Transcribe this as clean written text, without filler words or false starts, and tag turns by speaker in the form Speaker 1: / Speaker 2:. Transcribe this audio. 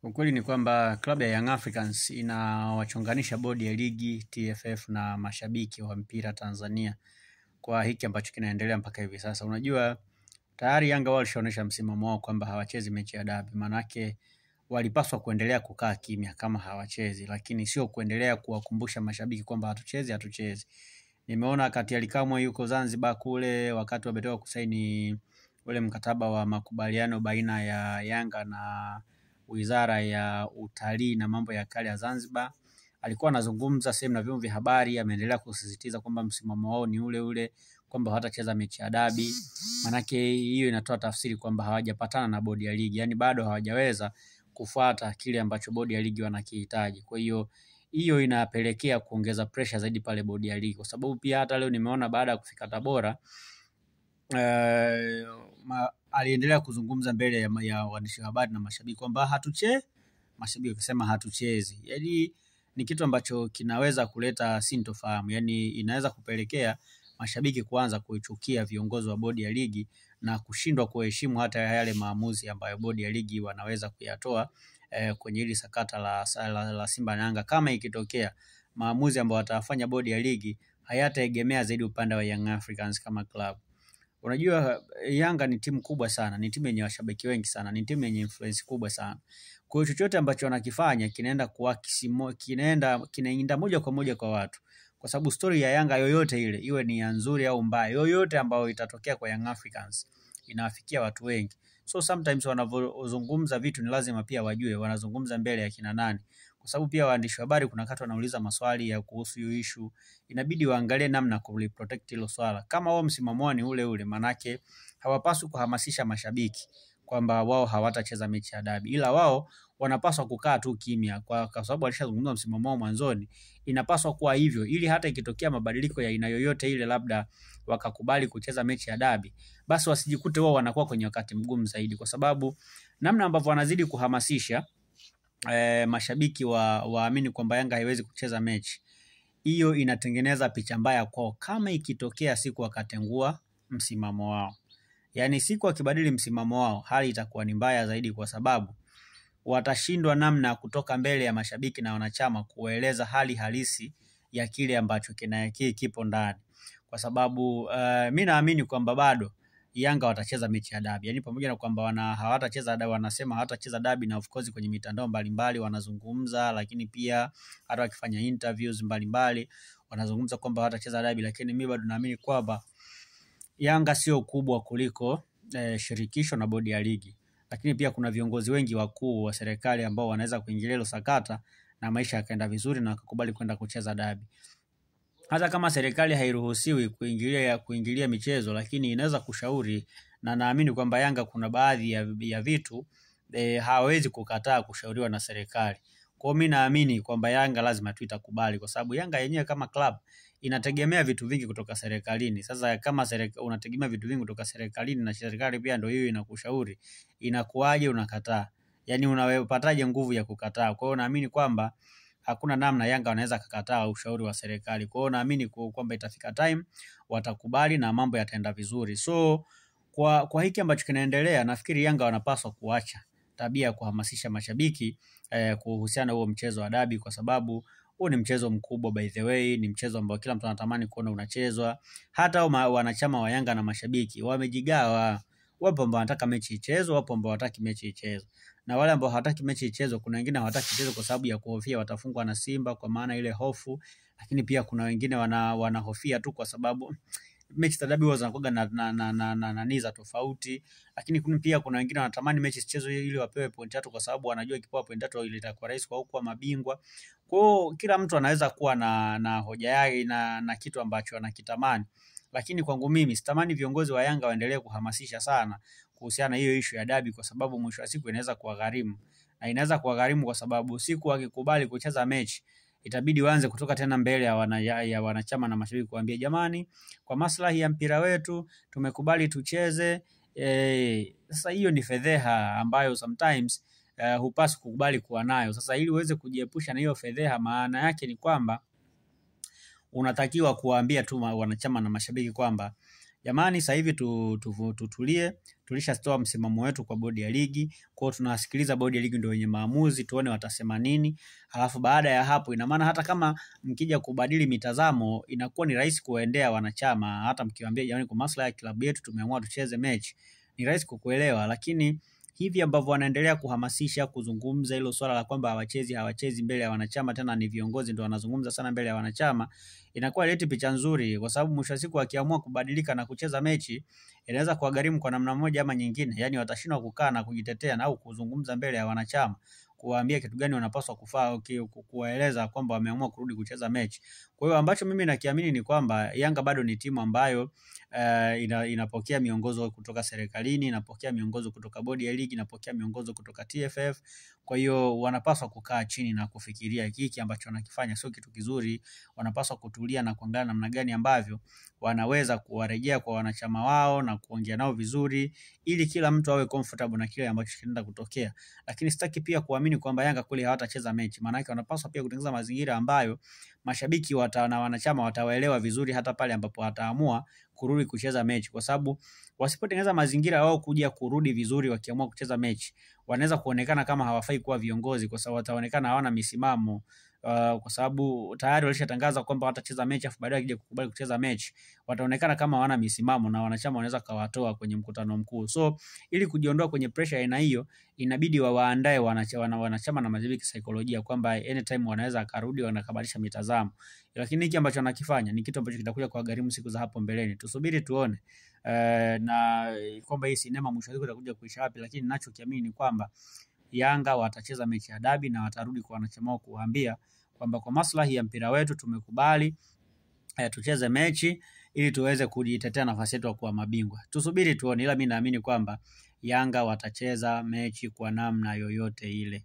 Speaker 1: Ukweli ni kwamba klabu ya Young Africans inawachonganisha bodi ya ligi, TFF na mashabiki wa mpira Tanzania kwa hiki ambacho kinaendelea mpaka hivi sasa. Unajua tayari Yanga walishaonesha msimamo wao kwamba hawachezi mechi ya dabi. Manake walipaswa kuendelea kukaa kimya kama hawachezi, lakini sio kuendelea kuwakumbusha mashabiki kwamba hatuchezi. Nimeona kati Ally Kamwe yuko Zanzibar kule wakati wametoka kusaini ule mkataba wa makubaliano baina ya Yanga na Wizara ya Utalii na Mambo ya Kale ya Zanzibar. Alikuwa anazungumza sehemu na vyombo vya habari, ameendelea kusisitiza kwamba msimamo wao ni ule ule, kwamba hawatacheza mechi ya dabi. Manake hiyo inatoa tafsiri kwamba hawajapatana na bodi ya ligi, yani bado hawajaweza kufuata kile ambacho bodi ya ligi wanakihitaji. Kwa hiyo inapelekea kuongeza pressure zaidi pale bodi ya ligi, kwa sababu pia hata leo nimeona baada ya kufika Tabora aliendelea kuzungumza mbele ya waandishi wa habari na mashabiki kwamba mashabiki wakisema hatuchezi. Yaani ni kitu ambacho kinaweza kuleta sintofahamu, yani inaweza kupelekea mashabiki kuanza kuichukia viongozi wa bodi ya ligi na kushindwa kuheshimu hata yale maamuzi ambayo bodi ya ligi wanaweza kuyatoa kwenye hili sakata la Simba na Yanga. Kama ikitokea maamuzi ambayo watafanya bodi ya ligi hayataegemea zaidi upande wa Young Africans kama club. Unajua Yanga ni timu kubwa sana, ni timu yenye washabiki wengi sana, ni timu yenye influence kubwa sana. Kwa hiyo chochote ambacho wanakifanya kinaenda moja kwa moja kwa watu. Kwa sababu story ya Yanga yoyote ile, iwe ni nzuri au mbaya, yoyote ambayo itatokea kwa Young Africans inawafikia watu wengi. So sometimes wanavozungumza vitu ni lazima pia wajue wanazungumza mbele ya kina nani. Kwa sababu pia waandishi wa habari kuna wakati wanauliza maswali ya kuhusu hiyo issue, inabidi waangalie namna kuliprotect hilo swala. Kama wao msimamo wao ni ule ule, manake hawapaswi kuhamasisha mashabiki kwamba wao hawatacheza mechi ya dabi, ila wao wanapaswa kukaa tu kimya kwa sababu walishazungumza msimamo wao mwanzoni. Inapaswa kuwa hivyo ili hata ikitokea mabadiliko ya aina yoyote ile, labda wakakubali kucheza mechi ya dabi, basi wasijikute wao wanakuwa kwenye wakati mgumu zaidi, kwa sababu namna ambavyo wanazidi kuhamasisha mashabiki waamini kwamba Yanga haiwezi kucheza mechi, hiyo inatengeneza picha mbaya kwao kama ikitokea siku wakatengua msimamo wao. Yani siku wakibadili msimamo wao, hali itakuwa ni mbaya zaidi, kwa sababu watashindwa namna kutoka mbele ya mashabiki na wanachama kueleza hali halisi ya kile ambacho kipo ndani. Kwa sababu mimi naamini kwamba bado Yanga watacheza mechi ya dabi. Yani pamoja na kwamba hawatacheza dabi, wanasema hawatacheza dabi, na of course kwenye mitandao mbalimbali wanazungumza, lakini pia hata wakifanya interviews mbalimbali wanazungumza kwamba hawatacheza dabi, lakini mimi bado naamini kwamba Yanga sio kubwa kuliko shirikisho na bodi ya ligi. Lakini pia kuna viongozi wengi wakuu wa serikali ambao wanaweza kuingilia hilo sakata na maisha yakaenda vizuri na wakakubali kwenda kucheza dabi. Hata kama serikali hairuhusiwi kuingilia michezo, lakini inaweza kushauri, na naamini kwamba Yanga kuna baadhi ya vitu hawezi kukataa kushauriwa na serikali. Kwa hiyo mimi naamini kwamba Yanga lazima tu itakubali, kwa sababu Yanga yenyewe kama club inategemea vitu vingi kutoka serikalini. Sasa kama unategemea vitu vingi kutoka serikalini na serikali pia ndio hiyo inakushauri, inakuaje unakataa? Yani unapataje nguvu ya kukataa? Kwa hiyo naamini kwamba hakuna namna Yanga wanaweza kukataa ushauri wa serikali. Kwa hiyo naamini kwamba itafika time watakubali na mambo yataenda vizuri. So kwa hiki ambacho kinaendelea, nafikiri Yanga wanapaswa kuacha tabia ya kuhamasisha mashabiki kuhusiana huo mchezo wa dabi, kwa sababu huo ni mchezo mkubwa, by the way, ni mchezo ambao kila mtu anatamani kuona unachezwa. Hata wanachama wa Yanga na mashabiki wamejigawa. Wapo ambao wanataka mechi ichezwe, wapo ambao hawataki mechi ichezwe. Na wale ambao hawataki mechi ichezwe, kuna wengine hawataki ichezwe kwa sababu ya kuhofia watafungwa na Simba, kwa maana ile hofu. Lakini pia kuna wengine wanahofia tu kwa sababu mechi za dabi huwa zinakuwa na niza tofauti. Lakini pia kuna wengine wanatamani mechi isichezwe ili wapewe point 3, kwa sababu wanajua ikipewa point 3 ile itakuwa rahisi kwa kuwa mabingwa. Kwa hiyo kila mtu anaweza kuwa na hoja yake na kitu ambacho anakitamani. Lakini kwangu mimi sitamani viongozi wa Yanga waendelee kuhamasisha sana kuhusiana hiyo issue ya dabi, kwa sababu mwisho wa siku inaweza kuwagharimu. Na inaweza kuwagharimu kwa sababu siku wakikubali kucheza mechi, itabidi waanze kutoka tena mbele ya wanachama na mashabiki kuambia, jamani, kwa maslahi ya mpira wetu tumekubali tucheze. Sasa hiyo ni fedheha ambayo sometimes hupaswi kukubali kuwa nayo. Sasa ili uweze kujiepusha na hiyo fedheha, maana yake ni kwamba unatakiwa kuwaambia tu wanachama na mashabiki kwamba jamani sasa hivi tutulie, tulishatoa msimamo wetu kwa bodi ya ligi, kwa hiyo tunasikiliza bodi ya ligi ndio wenye maamuzi, tuone watasema nini. Alafu baada ya hapo, ina maana hata kama mkija kubadili mitazamo inakuwa ni rahisi kuendea wanachama, hata mkiwaambia jamani kwa maslahi ya klabu yetu tumeamua tucheze mechi, ni rahisi kukuelewa. Lakini hivi ambavyo wanaendelea kuhamasisha kuzungumza hilo swala la kwamba hawachezi mbele ya wanachama, tena ni viongozi ndio wanazungumza sana mbele ya wanachama, inakuwa ileti picha nzuri, kwa sababu mwisho wa siku wakiamua kubadilika na kucheza mechi inaweza kuwagharimu kwa namna moja ama nyingine. Yani watashindwa kukaa na kujitetea na au kuzungumza mbele ya wanachama, kuwaambia kitu gani wanapaswa kufaa, kuwaeleza kwamba wameamua kurudi kucheza mechi. Kwa hiyo ambacho mimi nakiamini ni kwamba Yanga bado ni timu ambayo inapokea miongozo kutoka serikalini, inapokea miongozo kutoka bodi ya ligi, inapokea miongozo kutoka TFF. Kwa hiyo wanapaswa kukaa chini na kufikiria hiki ambacho wanakifanya sio kitu kizuri. Wanapaswa kutulia na kuangalia namna gani ambavyo wanaweza kuwarejea kwa wanachama wao na kuongea nao vizuri, ili kila mtu awe comfortable na kile ambacho kinaenda kutokea. Lakini sitaki pia kuamini kwamba Yanga kweli hawatacheza mechi, maana yake wanapaswa pia kutengeneza mazingira ambayo mashabiki na wanachama watawaelewa vizuri hata pale ambapo wataamua kurudi kucheza mechi, kwa sababu wasipotengeneza mazingira wao kuja kurudi vizuri wakiamua kucheza mechi, wanaweza kuonekana kama hawafai kuwa viongozi, kwa sababu wataonekana hawana misimamo. Kwa sababu tayari walishatangaza kwamba watacheza mechi, afu baadaye wakija kukubali kucheza mechi wataonekana kama hawana misimamo na wanachama wanaweza kawatoa kwenye mkutano mkuu. So ili kujiondoa kwenye pressure aina hiyo, inabidi waandae wanachama na mashabiki saikolojia kwamba anytime wanaweza karudi wanakabadilisha mitazamo. Lakini hiki ambacho wanakifanya ni kitu ambacho kitakuja kuwagharimu siku za hapo mbeleni. Tusubiri tuone. Na kwamba hii sinema mwisho wake itakuja kuisha wapi, lakini ninachokiamini ni kwamba Yanga watacheza mechi ya dabi na watarudi kwa wanachama wao kuwaambia kwamba kwa maslahi ya mpira wetu tumekubali tucheze mechi ili tuweze kujitetea nafasi yetu ya kuwa mabingwa. Tusubiri tuone, ila mimi naamini kwamba Yanga watacheza mechi kwa namna yoyote ile.